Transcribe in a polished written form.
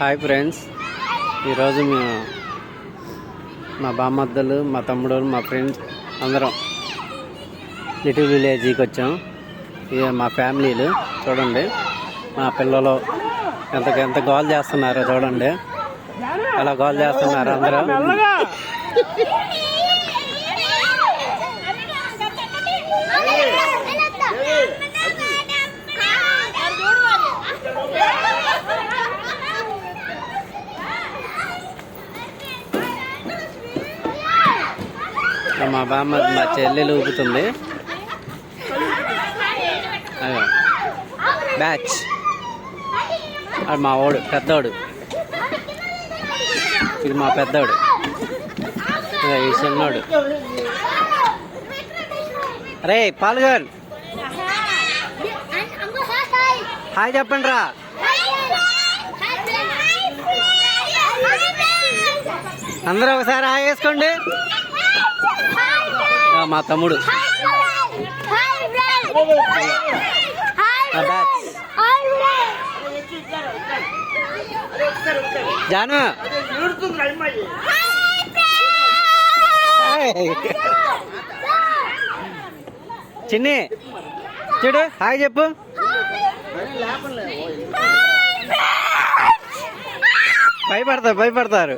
Hi friends, ఈరోజు మేము మా బామ్మద్దలు, మా తమ్ముడు, మా ఫ్రెండ్స్ అందరం లిటిల్ విలేజ్కి వచ్చాం. ఇక మా ఫ్యామిలీలు చూడండి, మా పిల్లలు ఎంత గోల్ చేస్తున్నారో చూడండి, అలా గోల్ చేస్తున్నారు అందరూ. మా బామ్మ మా చెల్లెలు ఊపుతుంది. బ్యాచ్ అది మా వాడు పెద్దోడు, ఇది మా పెద్దోడు, ఈ చిన్నోడు. అరే పాల్గొన్, హాయ్ చెప్పండి రా. అందరూ ఒకసారి హాయ్ వేసుకోండి. మా తమ్ముడు జాను, చిన్ని చూడు, హాయ్ చెప్పు. భయపడతారు.